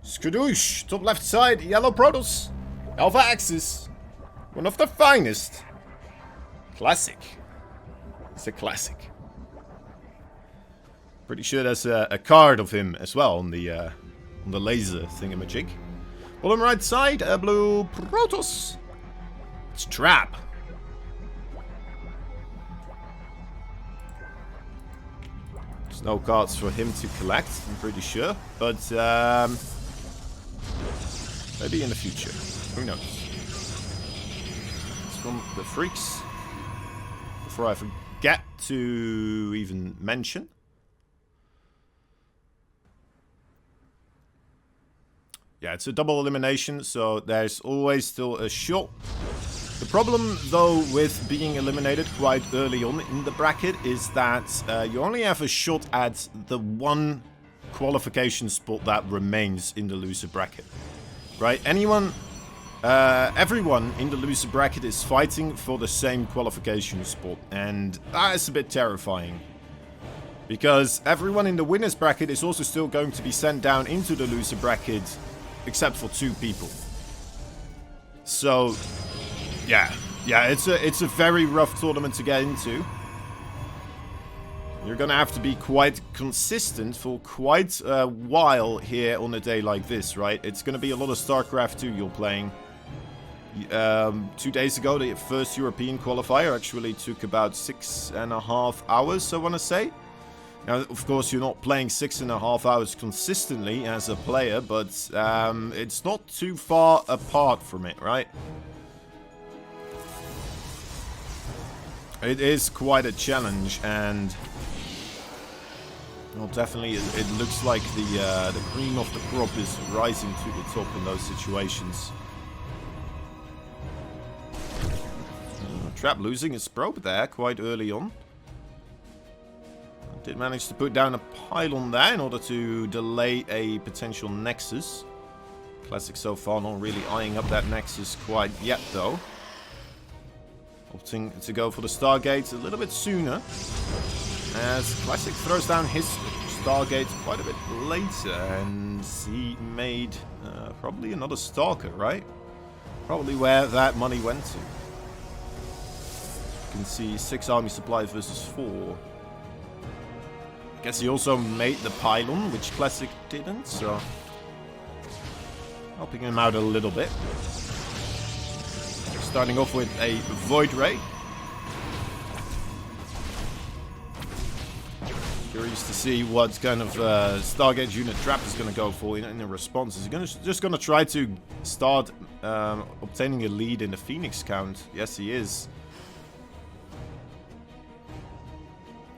Skadoosh! Top left side, yellow Protoss. Alpha Axis. One of the finest. Classic. It's a classic. Pretty sure there's a card of him as well on the laser thingamajig. Bottom right side, a blue Protoss. It's Trap. There's no cards for him to collect, I'm pretty sure. But maybe in the future. Who knows? It's from the Freaks. Before I forget to even mention. Yeah, it's a double elimination, so there's always still a shot. The problem, though, with being eliminated quite early on in the bracket is that you only have a shot at the one qualification spot that remains in the loser bracket. Right? Everyone in the loser bracket is fighting for the same qualification spot, and that is a bit terrifying. Because everyone in the winners bracket is also still going to be sent down into the loser bracket, except for 2 people. So, yeah, it's a very rough tournament to get into. You're gonna have to be quite consistent for quite a while here on a day like this, right? It's gonna be a lot of StarCraft 2 you're playing. 2 days ago, the first European qualifier actually took about 6.5 hours, I wanna say. Now, of course, you're not playing 6.5 hours consistently as a player, but it's not too far apart from it, right? It is quite a challenge, and well, definitely it looks like the cream of the crop is rising to the top in those situations. Trap losing his probe there quite early on. Did manage to put down a pylon there in order to delay a potential Nexus. Classic so far, not really eyeing up that Nexus quite yet, though. Opting to go for the Stargate a little bit sooner. As Classic throws down his Stargate quite a bit later. And he made probably another Stalker, right? Probably where that money went to. You can see 6 army supplies versus 4. Guess he also made the pylon, which Classic didn't, so helping him out a little bit. Starting off with a Void Ray. Curious to see what kind of Stargate unit Trap is going to go for in a response. Is he just going to try to start obtaining a lead in the Phoenix count? Yes, he is.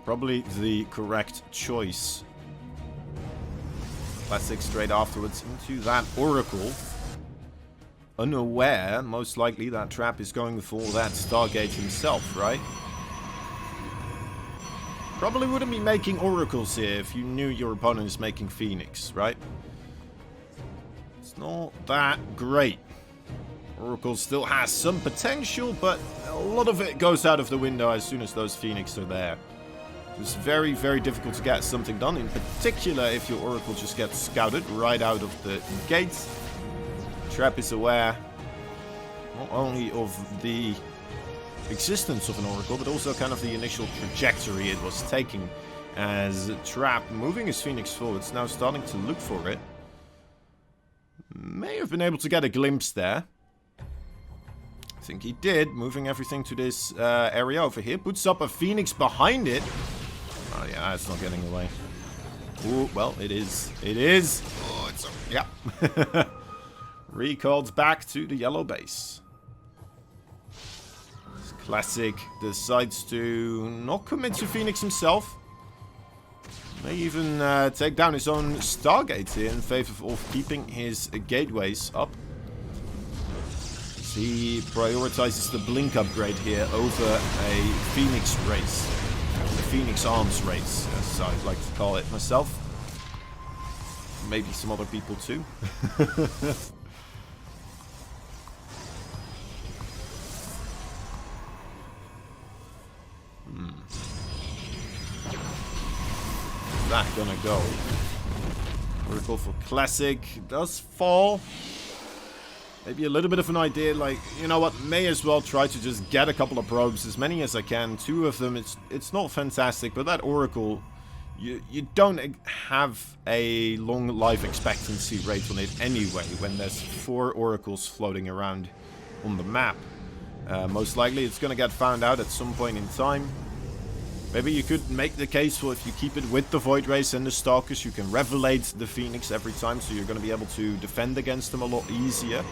Probably the correct choice. Classic straight afterwards into that Oracle. Unaware, most likely, that Trap is going for that Stargate himself, right? Probably wouldn't be making Oracles here if you knew your opponent is making Phoenix, right? It's not that great. Oracle still has some potential, but a lot of it goes out of the window as soon as those Phoenix are there. It's very, very difficult to get something done, in particular if your Oracle just gets scouted right out of the gate. Trap is aware not only of the existence of an Oracle, but also kind of the initial trajectory it was taking. As Trap, moving his Phoenix forward, is now starting to look for it. May have been able to get a glimpse there. I think he did, moving everything to this area over here. Puts up a Phoenix behind it. Oh yeah, it's not getting away. Ooh, well, it is. It is. Oh, it's... yeah. Recalled back to the yellow base. Classic decides to not commit to Phoenix himself. May even take down his own Stargate here in favor of keeping his gateways up. He prioritizes the blink upgrade here over a Phoenix race. The Phoenix Arms race, as I'd like to call it myself. Maybe some other people too. Where's that gonna go? Oracle for Classic does fall. Maybe a little bit of an idea, like, you know what, may as well try to just get a couple of probes, as many as I can. 2 of them, it's not fantastic, but that Oracle, you don't have a long life expectancy rate on it anyway, when there's 4 Oracles floating around on the map. Most likely it's going to get found out at some point in time. Maybe you could make the case for, if you keep it with the Void Race and the Stalkers, you can Revelate the Phoenix every time, so you're going to be able to defend against them a lot easier.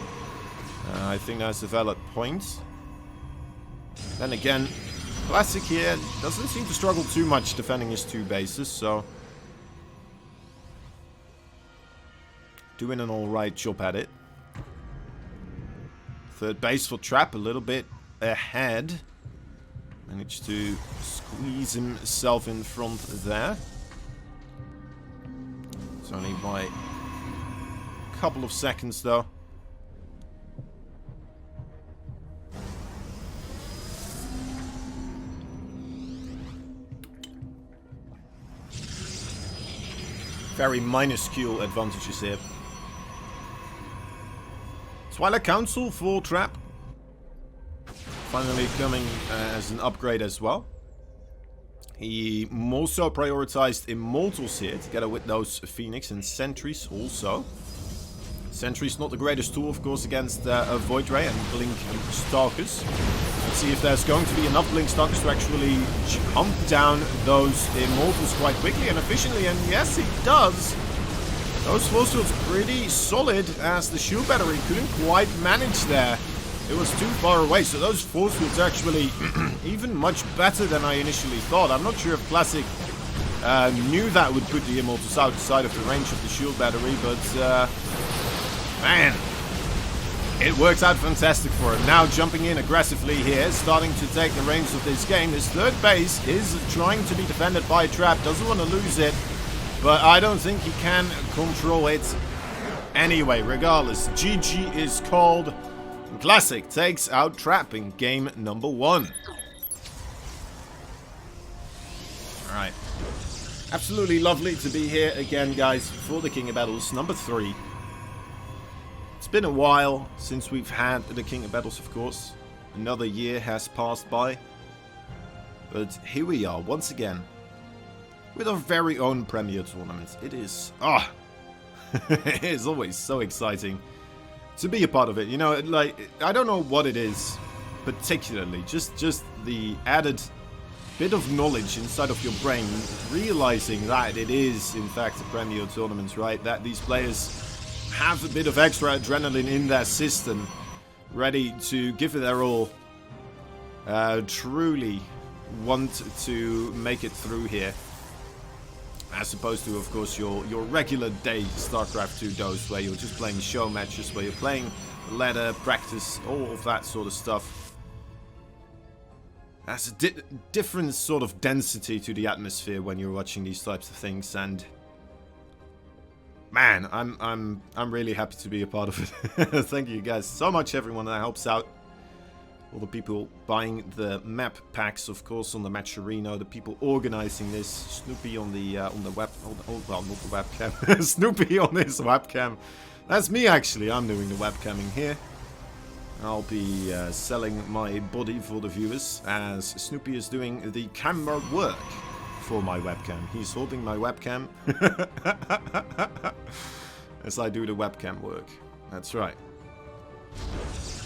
I think that's a valid point. Then again, Classic here doesn't seem to struggle too much defending his 2 bases, so doing an alright job at it. 3rd base for Trap, a little bit ahead. Managed to squeeze himself in front there. It's only by a couple of seconds though. Very minuscule advantages here. Twilight Council for Trap. Finally coming as an upgrade as well. He more so prioritized Immortals here, together with those Phoenix and Sentries also. Sentry's not the greatest tool, of course, against Void Ray and Blink Stalkers. Let's see if there's going to be enough Blink Stalkers to actually hunt down those Immortals quite quickly and efficiently, and yes, he does. Those force fields pretty solid, as the shield battery couldn't quite manage there. It was too far away, so those force fields are actually even much better than I initially thought. I'm not sure if Classic knew that would put the Immortals outside of the range of the shield battery, but man, it works out fantastic for him. Now jumping in aggressively here, starting to take the reins of this game. His 3rd base is trying to be defended by Trap, doesn't want to lose it, but I don't think he can control it anyway. Regardless, GG is called. Classic takes out Trap in game number 1. Alright. Absolutely lovely to be here again, guys, for the King of Battles number 3. It's been a while since we've had the King of Battles, of course. Another year has passed by. But here we are, once again, with our very own Premier Tournament. It is... it is always so exciting to be a part of it. You know, like, I don't know what it is particularly, just the added bit of knowledge inside of your brain, realizing that it is in fact a Premier Tournament, right? That these players have a bit of extra adrenaline in their system, ready to give it their all, truly want to make it through here. As opposed to, of course, your regular day StarCraft 2 dose, where you're just playing show matches, where you're playing ladder, practice, all of that sort of stuff. That's a different sort of density to the atmosphere when you're watching these types of things, and man, I'm really happy to be a part of it. Thank you guys so much, everyone that helps out. All the people buying the map packs, of course, on the Matcherino, the people organizing this, Snoopy on the web, well, not the webcam, Snoopy on his webcam. That's me, actually. I'm doing the webcamming here. I'll be selling my body for the viewers, as Snoopy is doing the camera work for my webcam. He's holding my webcam as I do the webcam work. That's right.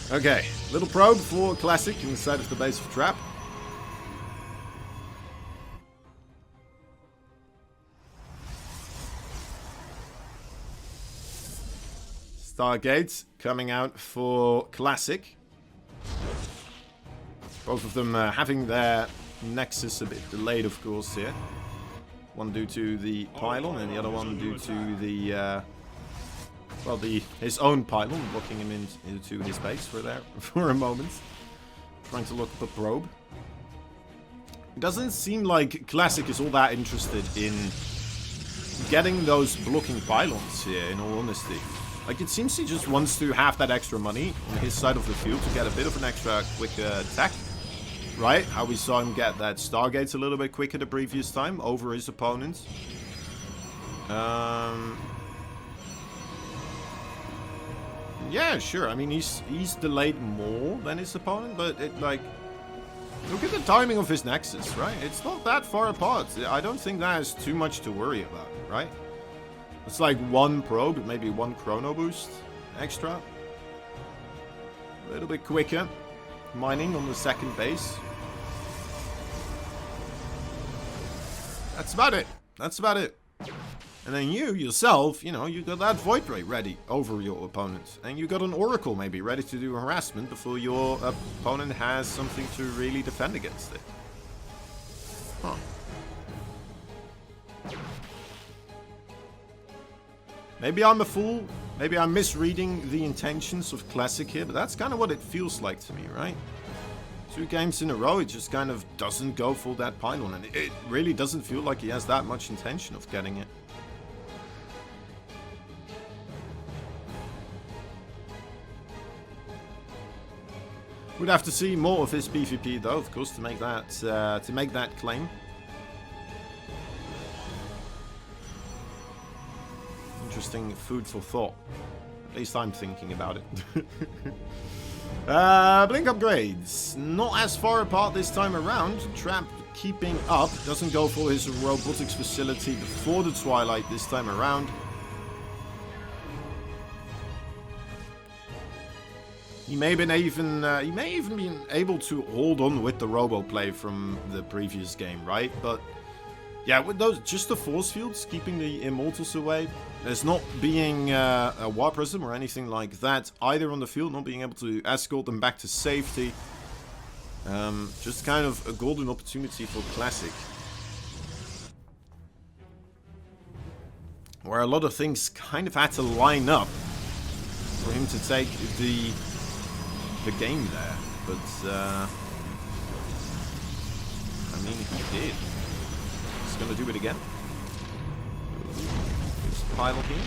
Okay, little probe for Classic inside of the base of Trap. Stargate coming out for Classic. Both of them having their nexus a bit delayed, of course, here. One due to the pylon, and the other one due to the well, his own pylon, blocking him into his base for a moment. Trying to look up a probe. It doesn't seem like Classic is all that interested in getting those blocking pylons here, in all honesty. Like, it seems he just wants to have that extra money on his side of the field to get a bit of an extra quick attack. Right? How we saw him get that Stargates a little bit quicker the previous time over his opponent. Yeah, sure. I mean, he's delayed more than his opponent, but it, like, look at the timing of his Nexus, right? It's not that far apart. I don't think that is too much to worry about, right? It's like one probe, maybe one chrono boost extra. A little bit quicker. Mining on the second base. That's about it. That's about it. And then you, yourself, you know, you got that Void Ray ready over your opponent. And you got an Oracle maybe ready to do harassment before your opponent has something to really defend against it. Huh. Maybe I'm a fool. Maybe I'm misreading the intentions of Classic here, but that's kind of what it feels like to me, right? 2 games in a row, it just kind of doesn't go for that pylon, and it really doesn't feel like he has that much intention of getting it. We'd have to see more of his PvP, though, of course, to make that claim. Interesting food for thought. At least I'm thinking about it. Blink upgrades. Not as far apart this time around. Trap keeping up. Doesn't go for his robotics facility before the Twilight this time around. He may even been able to hold on with the robo play from the previous game, right? But yeah, with those, just the force fields keeping the Immortals away. There's not being a War Prism or anything like that either on the field, not being able to escort them back to safety. Just kind of a golden opportunity for Classic. Where a lot of things kind of had to line up for him to take the game there. But, I mean, he did. He's going to do it again. Pile here.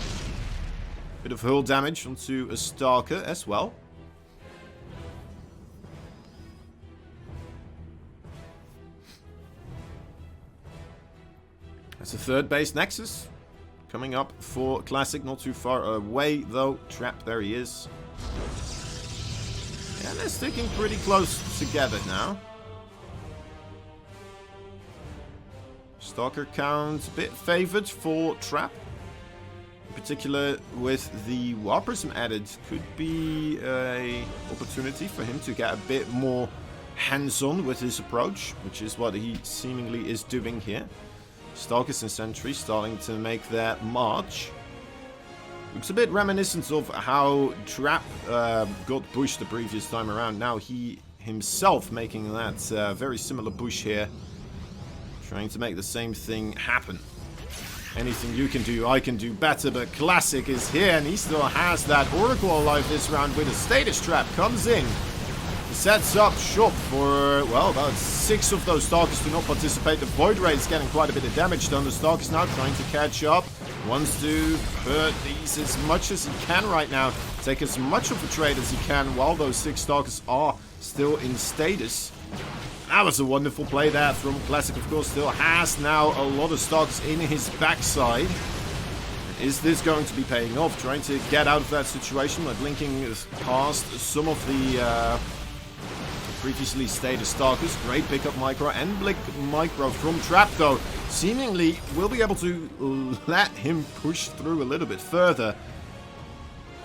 Bit of hurl damage onto a Stalker as well. That's a third base Nexus. Coming up for Classic, not too far away though. Trap, there he is. And they're sticking pretty close together now. Stalker count a bit favored for Trap. In particular, with the War Prism added, could be a opportunity for him to get a bit more hands-on with his approach, which is what he seemingly is doing here. Stalkers and Sentries starting to make their march. Looks a bit reminiscent of how Trap got pushed the previous time around. Now he himself making that very similar push here. Trying to make the same thing happen. Anything you can do, I can do better, but Classic is here, and he still has that Oracle alive this round with a status trap. Comes in, sets up shop for, well, about 6 of those Stalkers do not participate. The Void Ray is getting quite a bit of damage done. The Stalkers now trying to catch up. Wants to hurt these as much as he can right now. Take as much of the trade as he can while those 6 Stalkers are still in status. That was a wonderful play there from Classic, of course. Still has now a lot of Stalkers in his backside. Is this going to be paying off? Trying to get out of that situation by blinking past some of the previously stated Stalkers. Great pickup micro and blink micro from Trap, though. Seemingly will be able to let him push through a little bit further.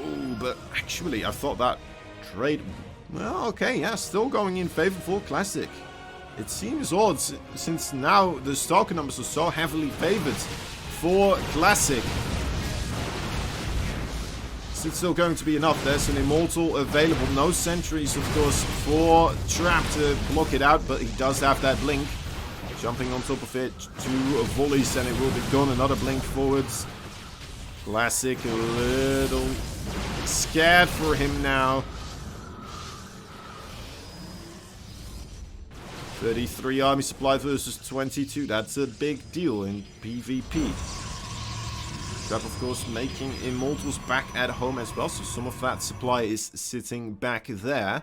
Oh, but actually I thought that trade... Well, okay, yeah, still going in favor for Classic. It seems odd since now the Stalker numbers are so heavily favored for Classic. Is it still going to be enough? There's an Immortal available. No Sentries, of course, for Trap to block it out, but he does have that blink. Jumping on top of it, 2 volleys and it will be gone. Another blink forwards. Classic a little scared for him now. 33 army supply versus 22. That's a big deal in PvP. Trap, of course, making Immortals back at home as well. So some of that supply is sitting back there.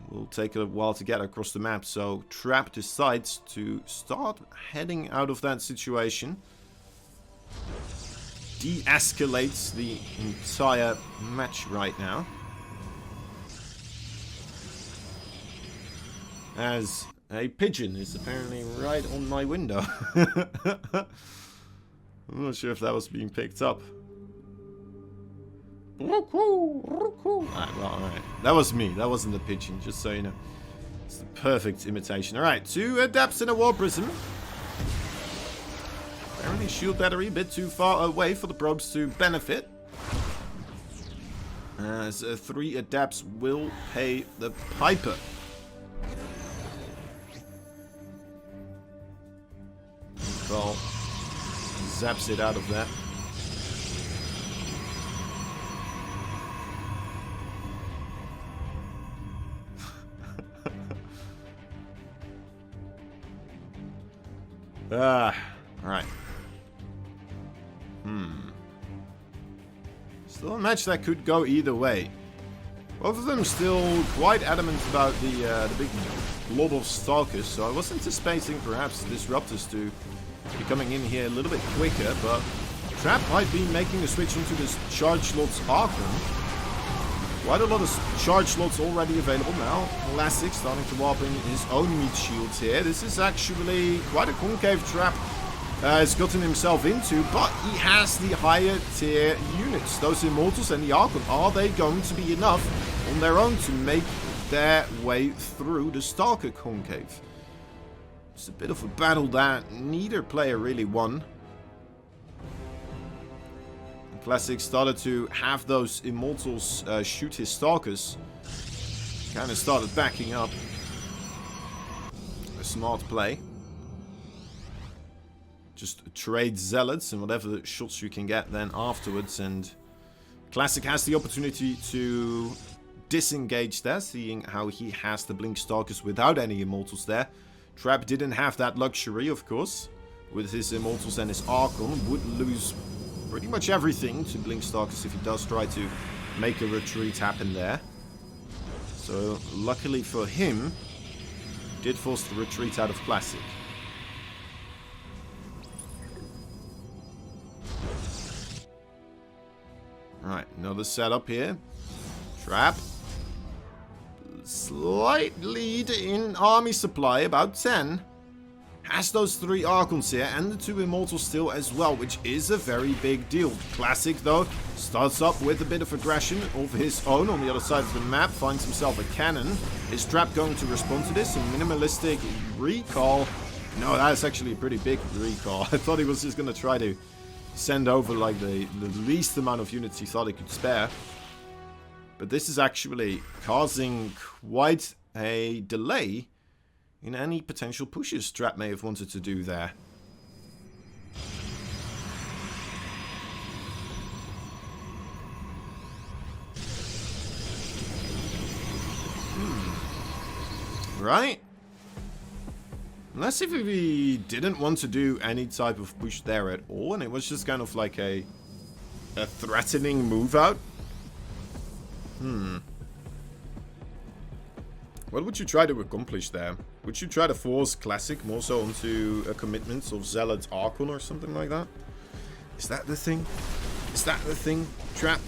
Will take a while to get across the map. So Trap decides to start heading out of that situation. de-escalates the entire match right now. As a pigeon is apparently right on my window. I'm not sure if that was being picked up. Alright, well, alright. That was me. That wasn't the pigeon, just so you know. It's the perfect imitation. Alright, 2 adepts in a war prism. Apparently shield battery a bit too far away for the probes to benefit. As 3 adepts will pay the piper. Well, zaps it out of that. Alright. Still a match that could go either way. Both of them still quite adamant about the big blob of Stalkers, so I was anticipating perhaps Disruptors to be coming in here a little bit quicker, but Trap might be making the switch into this charge slots Archon. Quite a lot of charge slots already available now. Classic starting to warp in his own meat shields here. This is actually quite a concave Trap has gotten himself into, but he has the higher tier units. Those Immortals and the Archon, are they going to be enough on their own to make their way through the Stalker concave? It's a bit of a battle that neither player really won. Classic started to have those Immortals shoot his Stalkers. Kind of started backing up. A smart play. Just trade Zealots and whatever shots you can get then afterwards. And Classic has the opportunity to disengage there, seeing how he has the Blink Stalkers without any Immortals there. Trap didn't have that luxury, of course. With his Immortals and his Archon, would lose pretty much everything to Blink Stalkers if he does try to make a retreat happen there. So, luckily for him, did force the retreat out of Classic. Right, another setup here. Trap. Slight lead in army supply, about 10. Has those 3 Archons here and the 2 Immortals still as well, which is a very big deal. Classic, though, starts up with a bit of aggression of his own on the other side of the map, finds himself a cannon. Is Trap going to respond to this? A minimalistic recall. No, that is actually a pretty big recall. I thought he was just going to try to send over like the least amount of units he thought he could spare. But this is actually causing quite a delay in any potential pushes Trap may have wanted to do there. Right? Unless if he didn't want to do any type of push there at all, and it was just kind of like a threatening move out. What would you try to accomplish there? Would you try to force Classic more so onto a commitment of Zealot Archon or something like that? Is that the thing? Is that the thing, Trap?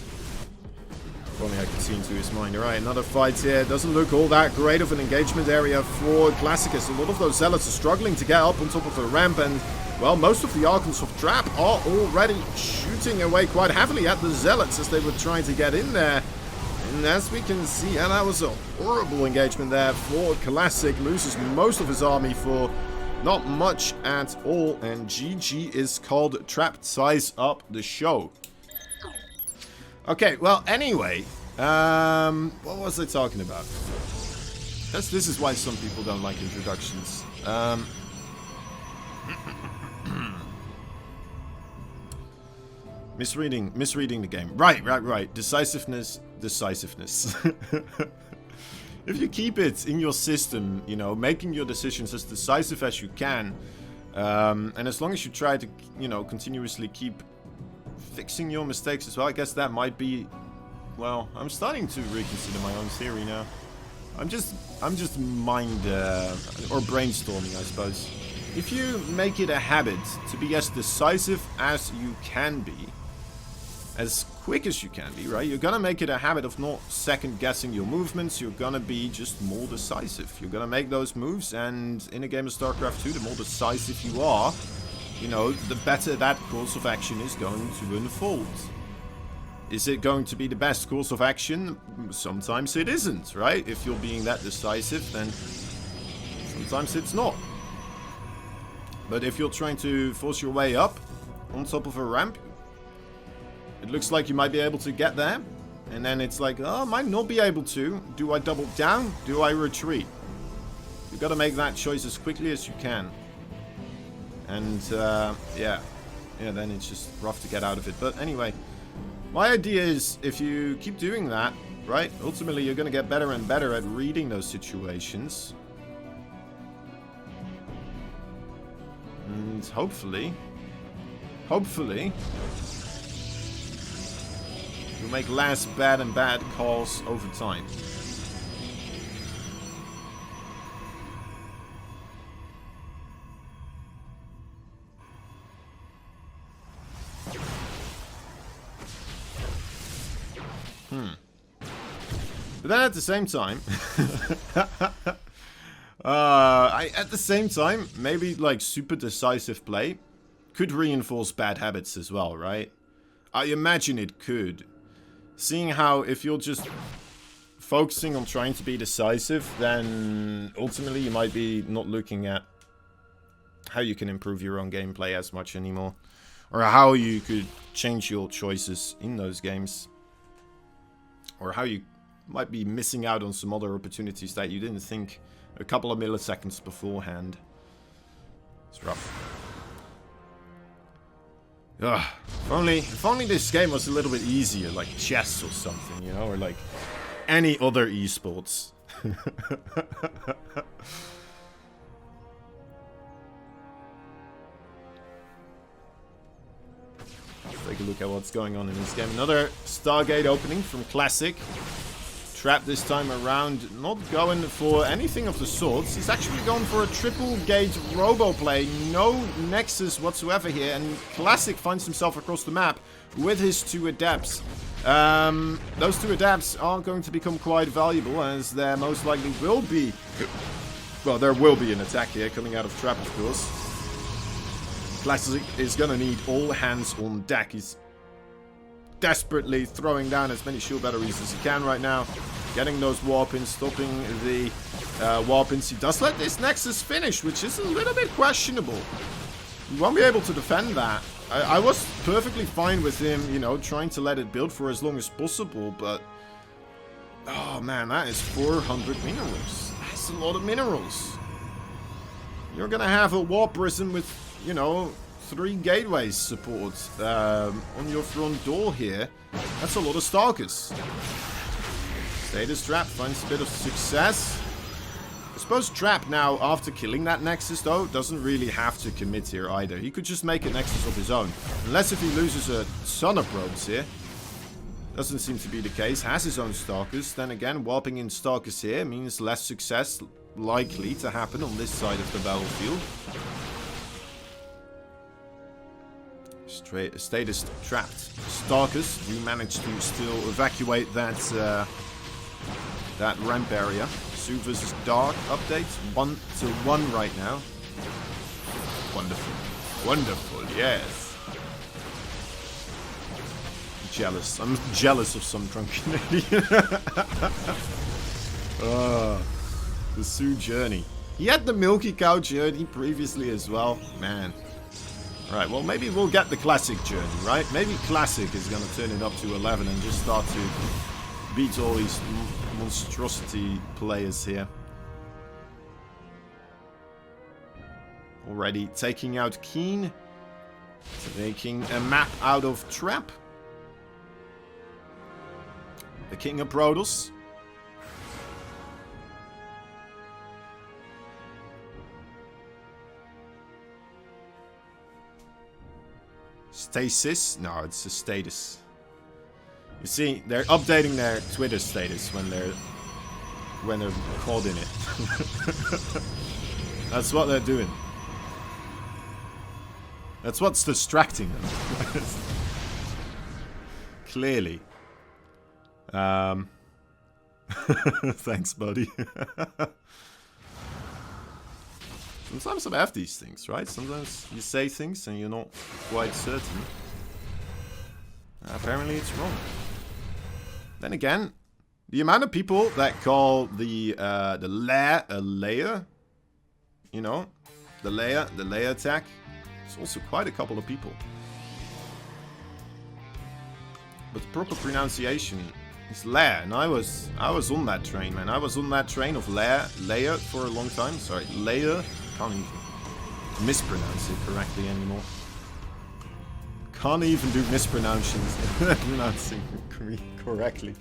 If only I could see into his mind. Alright, another fight here. Doesn't look all that great of an engagement area for Classic, as a lot of those Zealots are struggling to get up on top of the ramp, and, well, most of the Archons of Trap are already shooting away quite heavily at the Zealots as they were trying to get in there. And as we can see, and that was a horrible engagement there for Classic. Loses most of his army for not much at all. And GG is called. Trap ties up the show. Okay, well, anyway. What was I talking about? This is why some people don't like introductions. Misreading the game. Right. Decisiveness. If you keep it in your system, you know, making your decisions as decisive as you can, and as long as you try to, you know, continuously keep fixing your mistakes as well, I guess that might be, well, I'm starting to reconsider my own theory now. I'm just mind or brainstorming, I suppose. If you make it a habit to be as decisive as you can be, as quick as you can be, right? You're gonna make it a habit of not second guessing your movements. You're gonna be just more decisive. You're gonna make those moves, and in a game of StarCraft 2, the more decisive you are, you know, the better that course of action is going to unfold. Is it going to be the best course of action? Sometimes it isn't, right? If you're being that decisive, then sometimes it's not. But if you're trying to force your way up on top of a ramp, it looks like you might be able to get there. And then it's like, oh, I might not be able to. Do I double down? Do I retreat? You've got to make that choice as quickly as you can. And, yeah, then it's just rough to get out of it. But anyway, my idea is if you keep doing that, right, ultimately you're going to get better and better at reading those situations. And hopefully, you'll make less bad and bad calls over time. But then at the same time, maybe like super decisive play could reinforce bad habits as well, right? I imagine it could. Seeing how if you're just focusing on trying to be decisive, then ultimately you might be not looking at how you can improve your own gameplay as much anymore. Or how you could change your choices in those games. Or how you might be missing out on some other opportunities that you didn't think a couple of milliseconds beforehand. It's rough. Ugh. If only this game was a little bit easier, like chess or something, you know, or like any other esports. Take a look at what's going on in this game. Another Stargate opening from Classic. Trap this time around, not going for anything of the sorts. He's actually going for a triple gate robo play. No nexus whatsoever here, and Classic finds himself across the map with his two adepts. Those two adepts are going to become quite valuable, as there most likely will be... Well, there will be an attack here coming out of Trap, of course. Classic is going to need all hands on deck. He's desperately throwing down as many shield batteries as he can right now. Getting those warp-ins, stopping the warp-ins. He does let this Nexus finish, which is a little bit questionable. He won't be able to defend that. I was perfectly fine with him, you know, trying to let it build for as long as possible, but... Oh man, that is 400 minerals. That's a lot of minerals. You're gonna have a warp prism with, you know, 3 gateways support on your front door here. That's a lot of Stalkers. Status Trap finds a bit of success. I suppose Trap now, after killing that Nexus though, doesn't really have to commit here either. He could just make a Nexus of his own. Unless if he loses a ton of probes here. Doesn't seem to be the case. Has his own Stalkers. Then again, warping in Stalkers here means less success likely to happen on this side of the battlefield. Status trapped. Stalkers do manage to still evacuate that that ramp area. Zoo vs Dark update 1-1 right now. Wonderful, wonderful, yes. Jealous. I'm jealous of some drunken idiot. The Zoo journey. He had the Milky Cow journey previously as well. Man. Alright, well maybe we'll get the Classic journey, right? Maybe Classic is going to turn it up to 11 and just start to beat all these monstrosity players here. Already taking out Keen. Taking a map out of Trap. The King of Protoss. Stasis? No, it's a status. You see, they're updating their Twitter status when they're caught in it. That's what they're doing. That's what's distracting them. Clearly. Thanks, buddy. Sometimes I have these things, right? Sometimes you say things and you're not quite certain. Apparently it's wrong. Then again, the amount of people that call the lair a layer, you know, the layer attack, it's also quite a couple of people. But the proper pronunciation is lair, and I was on that train, man. I was on that train of layer for a long time. Sorry, layer. Can't even mispronounce it correctly anymore. Can't even do pronouncing correctly.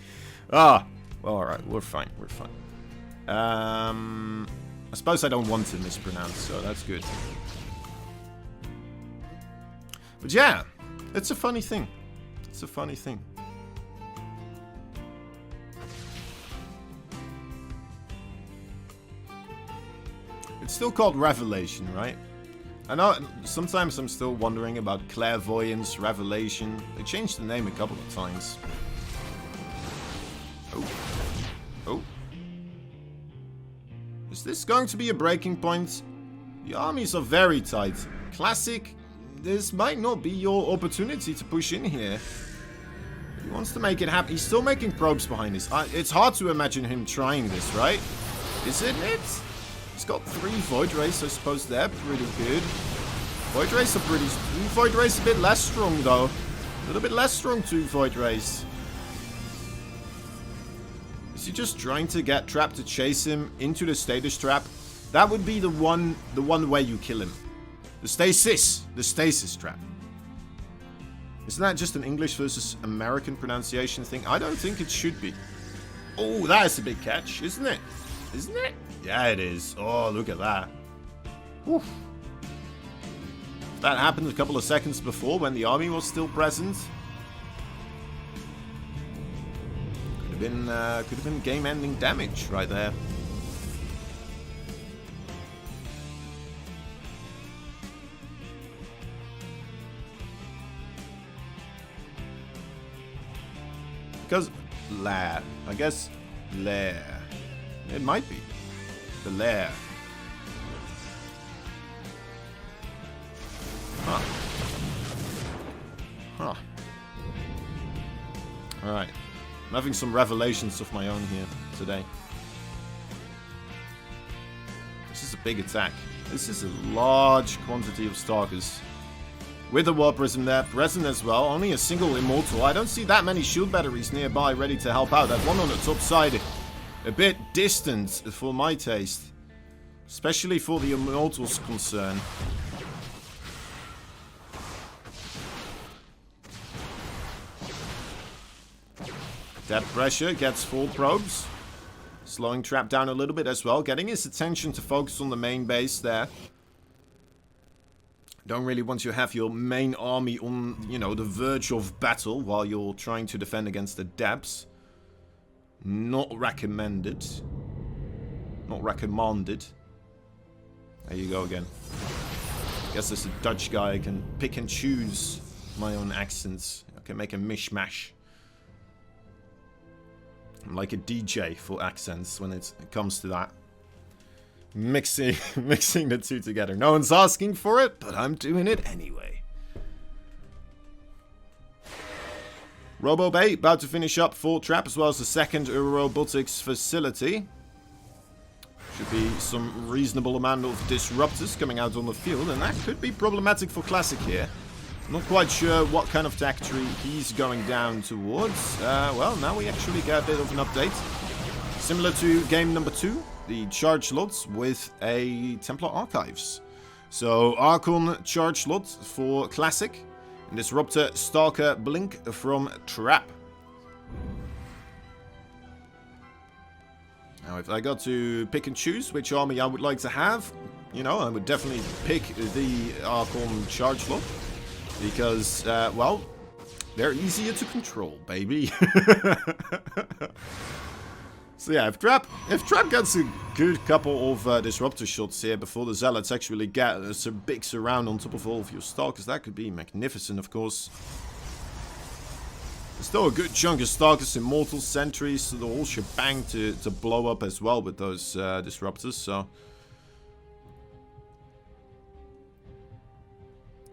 Ah, well, alright, we're fine, we're fine. I suppose I don't want to mispronounce, so that's good. But yeah, it's a funny thing. It's a funny thing. It's still called Revelation, right? I know sometimes I'm still wondering about clairvoyance, revelation. They changed the name a couple of times. Oh. Oh. Is this going to be a breaking point? The armies are very tight. Classic, this might not be your opportunity to push in here. He wants to make it happen. He's still making probes behind this. It's hard to imagine him trying this, right? Isn't it? He's got 3 Void Rays, I suppose they're pretty good. Void Rays are pretty... 2 Void Rays a bit less strong, though. A little bit less strong, 2 Void Rays. Is he just trying to get Trap to chase him into the status trap? That would be the one way you kill him. The stasis trap. Isn't that just an English versus American pronunciation thing? I don't think it should be. Oh, that is a big catch, isn't it? Isn't it? Yeah, it is. Oh, look at that. Whew. If that happened a couple of seconds before when the army was still present, could have been game-ending damage right there. Because lair, I guess lair. It might be. The lair. Huh. Huh. Alright. I'm having some revelations of my own here today. This is a big attack. This is a large quantity of Stalkers. With a War Prism there, present as well. Only a single Immortal. I don't see that many shield batteries nearby ready to help out. That one on the top side, a bit distant for my taste. Especially for the Immortals concern. That pressure gets full probes. Slowing Trap down a little bit as well. Getting his attention to focus on the main base there. Don't really want to have your main army on, you know, the verge of battle while you're trying to defend against the Dabs. Not recommended. Not recommended. There you go again. Guess as a Dutch guy I can pick and choose my own accents. I can make a mishmash. I'm like a DJ for accents when it comes to that. Mixing the two together. No one's asking for it, but I'm doing it anyway. Robo Bay about to finish up Fort Trap as well as the second robotics facility. Should be some reasonable amount of disruptors coming out on the field, and that could be problematic for Classic here. I'm not quite sure what kind of tech tree he's going down towards. Well, now we actually get a bit of an update. Similar to game number 2, the charge slots with a Templar Archives. So, Archon charge slot for Classic. And Disruptor Stalker Blink from Trap. Now, if I got to pick and choose which army I would like to have, you know, I would definitely pick the Archon charge slot. Because, well, they're easier to control, baby. So yeah, if Trap gets a good couple of disruptor shots here before the Zealots actually get a big surround on top of all of your Stalkers, that could be magnificent, of course. Still a good chunk of Stalkers, Immortals, Sentries, so the whole shebang to blow up as well with those Disruptors, so...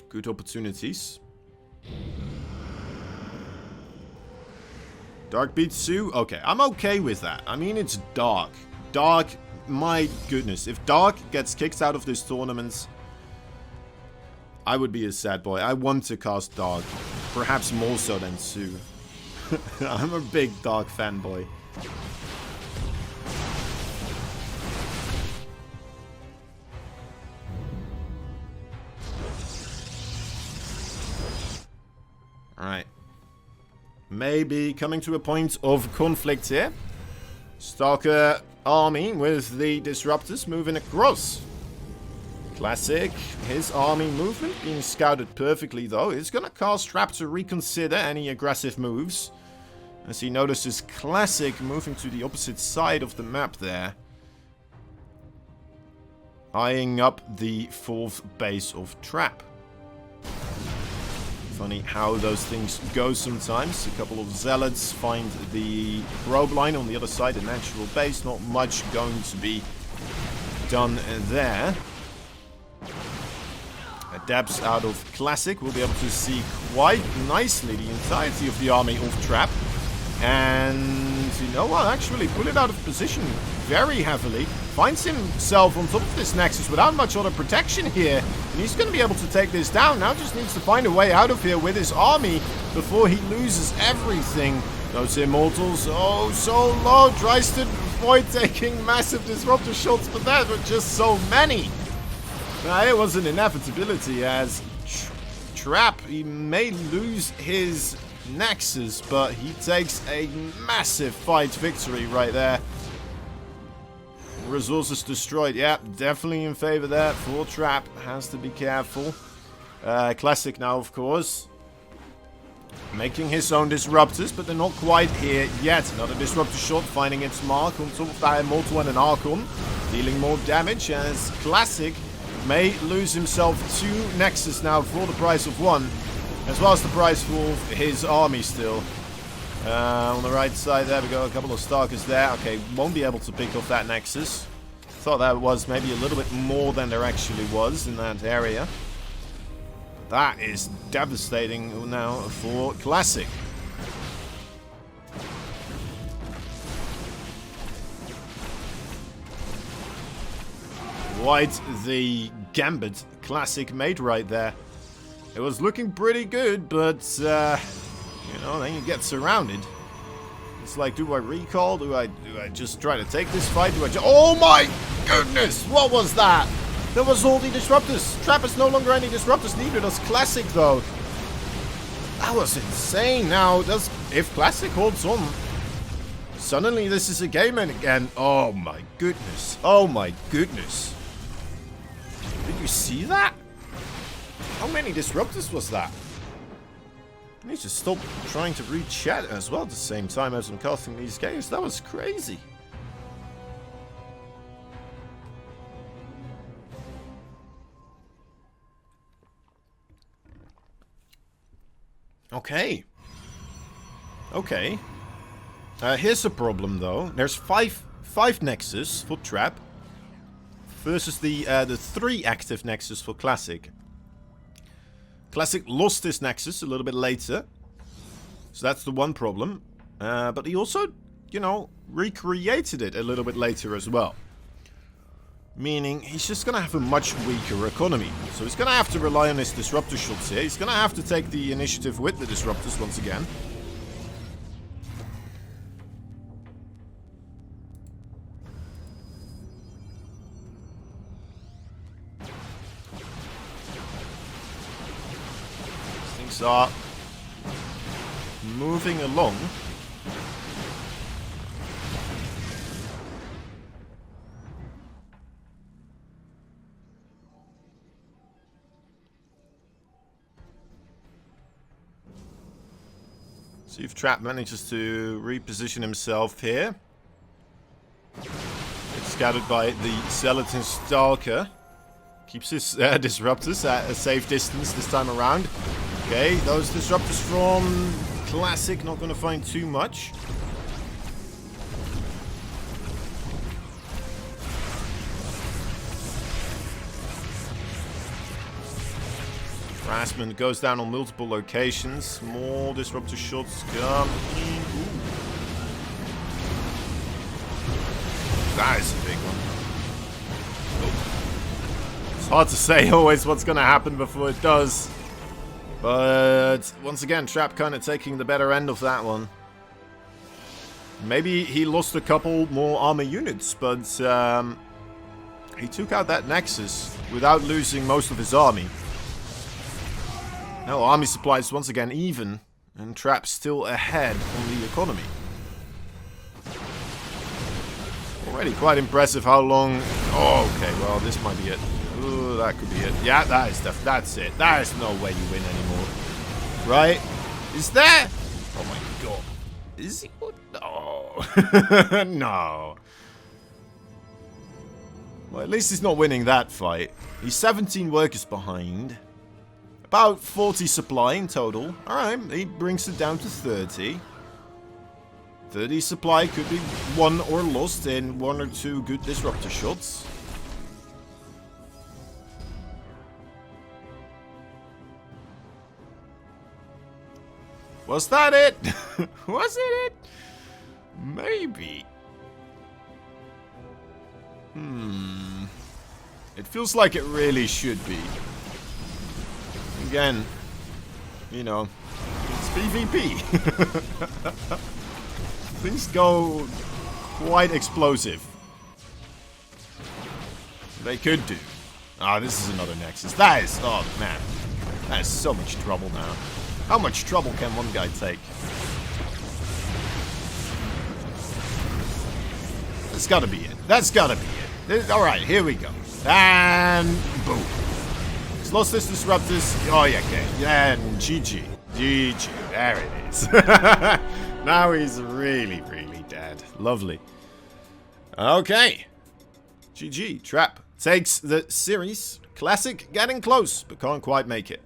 Good opportunities. Dark beats Sue? Okay, I'm okay with that. I mean, it's Dark. Dark, my goodness. If Dark gets kicked out of this tournament, I would be a sad boy. I want to cast Dark. Perhaps more so than Sue. I'm a big Dark fanboy. Alright. Maybe coming to a point of conflict here. Stalker army with the Disruptors moving across. Classic. His army movement being scouted perfectly though. He's going to cast Trap to reconsider any aggressive moves. As he notices Classic moving to the opposite side of the map there. Eyeing up the 4th base of Trap. Funny how those things go sometimes. A couple of Zealots find the probe line on the other side, a natural base. Not much going to be done there. Adapts out of Classic. We'll be able to see quite nicely the entirety of the army of Trap. And you know what? Actually pull it out of position very heavily. Finds himself on top of this Nexus without much other protection here. And he's going to be able to take this down. Now just needs to find a way out of here with his army before he loses everything. Those Immortals, oh, so low. Tries to avoid taking massive disruptor shots, but that were just so many. Now, it was an inevitability as Trap, he may lose his Nexus, but he takes a massive fight victory right there. Resources destroyed. Yeah, definitely in favor there for Trap. Has to be careful. Classic now, of course. Making his own Disruptors, but they're not quite here yet. Another Disruptor shot finding its mark on top of that Immortal and an Archon. Dealing more damage as Classic may lose himself 2 Nexus now for the price of 1. As well as the price for his army still. On the right side there we go, a couple of Stalkers there. Okay, won't be able to pick off that Nexus. Thought that was maybe a little bit more than there actually was in that area. That is devastating now for Classic. Quite the gambit Classic made right there. It was looking pretty good, but, you know, then you get surrounded. It's like, do I recall? Do I just try to take this fight? Oh my goodness! What was that? There was all the Disruptors. Trap is no longer any Disruptors needed as Classic, though. That was insane. Now, if Classic holds on, suddenly this is a game again. Oh my goodness. Oh my goodness. Did you see that? How many Disruptors was that? I need to stop trying to read chat as well at the same time as I'm casting these games. That was crazy. Okay. Okay. Here's a problem though. There's five Nexus for Trap versus the 3 active Nexus for Classic. Classic lost his Nexus a little bit later. So that's the one problem. But he also, you know, recreated it a little bit later as well. Meaning he's just going to have a much weaker economy. So he's going to have to rely on his Disruptor shots here. He's going to have to take the initiative with the Disruptors once again. Are moving along. See if Trap manages to reposition himself here. It's scouted by the Skeleton Stalker. Keeps his Disruptors at a safe distance this time around. Okay, those Disruptors from Classic, not going to find too much. Harassment goes down on multiple locations. More disruptor shots come in. Ooh. That is a big one. Oh. It's hard to say always what's going to happen before it does. But once again, Trap kind of taking the better end of that one. Maybe he lost a couple more armor units, but he took out that Nexus without losing most of his army. Now army supplies once again even, and Trap still ahead on the economy. Already quite impressive how long... Oh, okay, well, this might be it. Ooh, that could be it. Yeah, that is that's it. There is no way you win anymore. Right? Is there? Oh my god. Is he? No. No. Well, at least he's not winning that fight. He's 17 workers behind. About 40 supply in total. Alright, he brings it down to 30. 30 supply could be won or lost in 1 or 2 good disruptor shots. Was that it? Was it? Maybe. It feels like it really should be. Again, you know, it's PvP. Things go quite explosive. They could do. Ah, this is another Nexus. That is, oh man, that is so much trouble now. How much trouble can one guy take? That's gotta be it. That's gotta be it. Alright, here we go. And boom. He's lost his disruptors. Oh yeah, okay. Yeah, and GG. GG. There it is. Now he's really, really dead. Lovely. Okay. GG. Trap takes the series. Classic getting close, but can't quite make it.